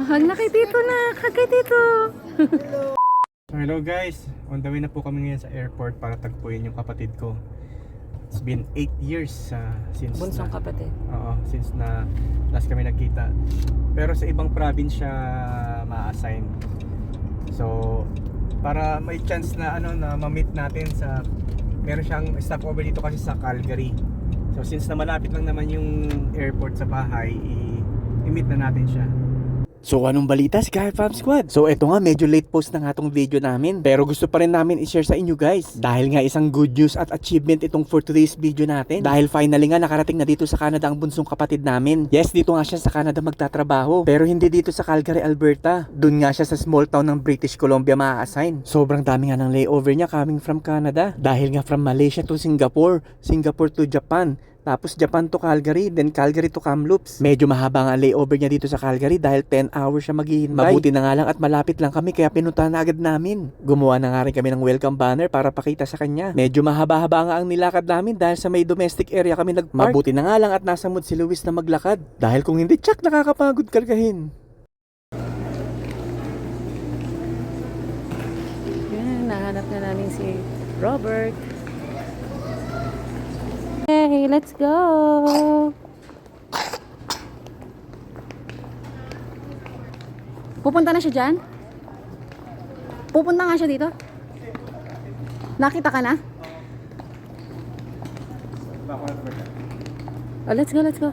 Hag na kay Tito na. Hag kay Tito. So hello guys, on the way na po kami ngayon sa airport para tagpuin yung kapatid ko. It's been 8 years since Bunsong kapatid. Oo, since na last kami nagkita. Pero sa ibang province siya ma-assign. So para may chance na na ma-meet natin sa meron siyang stopover dito kasi sa Calgary. So since na malapit lang naman yung airport sa bahay, i-meet na natin siya. So anong balita Sky Farm Squad? So eto nga, medyo late post na nga tong video namin, pero gusto pa rin namin i-share sa inyo guys, dahil nga isang good news at achievement itong for today's video natin. Dahil finally nga nakarating na dito sa Canada ang bunsong kapatid namin. Yes, dito nga siya sa Canada magtatrabaho, pero hindi dito sa Calgary, Alberta. Doon nga siya sa small town ng British Columbia ma-assign. Sobrang dami nga ng layover niya coming from Canada, dahil nga from Malaysia to Singapore, Singapore to Japan, tapos Japan to Calgary, then Calgary to Kamloops. Medyo mahaba nga ang layover niya dito sa Calgary dahil 10 hours siya maghihintay. Mabuti na nga lang at malapit lang kami kaya pinuntahan na agad namin. Gumawa na nga rin kami ng welcome banner para pakita sa kanya. Medyo mahaba-haba nga ang nilakad namin dahil sa may domestic area kami nagpark. Mabuti na nga lang at nasa mood si Luis na maglakad. Dahil kung hindi, tsak nakakapagod kargahin. Yan, nahanap na namin si Robert. Hey, let's go! Pupunta na siya dyan? Pupunta nga siya dito? Nakita ka na? Oh, let's go, let's go.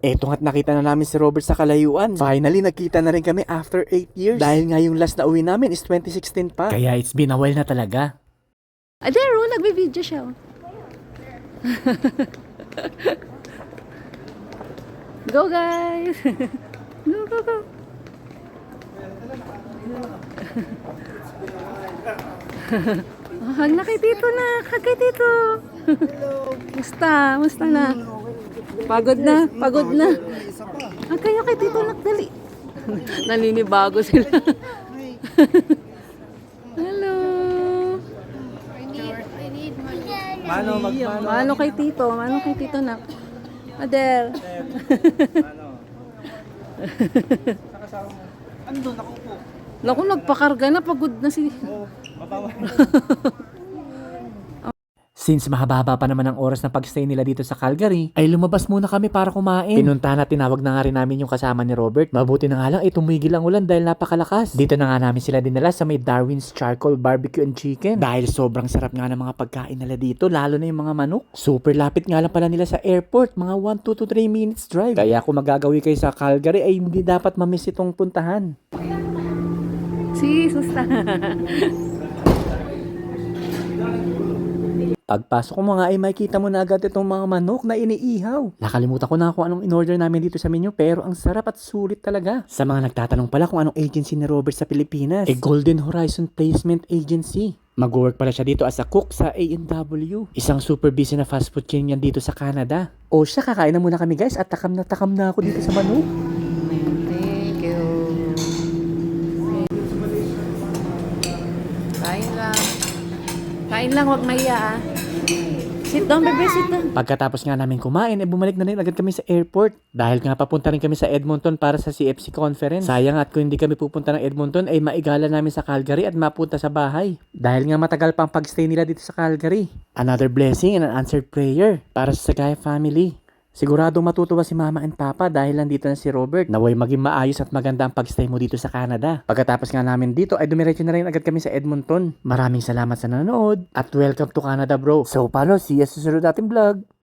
Eto nga't nakita na namin si Robert sa kalayuan. Finally, nagkita na rin kami after 8 years. Dahil nga yung last na uwi namin is 2016 pa. Kaya it's been a while na talaga. Ah, there, oh, nagbe-video siya. Oh. Go guys! Go, go, go! Hag na kay Tito na! Hag kay Tito! Musta? Musta na? Pagod na? Pagod na? Hag kayo kay Tito na, dali! Naninibago sila. Hello! Mano kay Tito na. Adel. Andun ako po. Naku, nagpakarga na, pagod na si... Since mahaba-haba pa naman ang oras na pagstay nila dito sa Calgary, ay lumabas muna kami para kumain. Pinuntahan at tinawag na nga rin namin yung kasama ni Robert. Mabuti na nga lang, tumigil ang ulan dahil napakalakas. Dito na nga namin sila dinala sa may Darwin's Charcoal Barbecue and Chicken. Dahil sobrang sarap nga ng mga pagkain nila dito, lalo na yung mga manok. Super lapit nga lang pala nila sa airport, mga 1, 2 to 3 minutes drive. Kaya kung magagawi kayo sa Calgary, ay hindi dapat mamiss itong puntahan. Si Susta. Pagpasok ko mga ay makikita mo na agad itong mga manok na iniihaw. Nakalimutan ko na kung anong in-order namin dito sa menu, pero ang sarap at sulit talaga. Sa mga nagtatanong pala kung anong agency ni Robert sa Pilipinas, Golden Horizon Placement Agency. Mag-work pala siya dito as a cook sa A&W. Isang super busy na fast food chain yan dito sa Canada. O siya, kakain na muna kami guys at takam na ako dito sa manok. Thank you. Kain lang. Kain lang, wag maiya ah. Sit down, baby, sit down. Pagkatapos nga namin kumain, bumalik na rin agad kami sa airport. Dahil nga papunta rin kami sa Edmonton para sa CFC conference. Sayang at kung hindi kami pupunta ng Edmonton, ay maigala namin sa Calgary at mapunta sa bahay. Dahil nga matagal pang pagstay nila dito sa Calgary. Another blessing and an answered prayer para sa Sagaya family. Siguradong matutuwa si Mama and Papa dahil nandito na si Robert. Naway maging maayos at maganda ang pagstay mo dito sa Canada. Pagkatapos nga namin dito ay dumiretso na rin agad kami sa Edmonton. Maraming salamat sa nanonood at welcome to Canada bro. So paano, see you sa susunod nating vlog.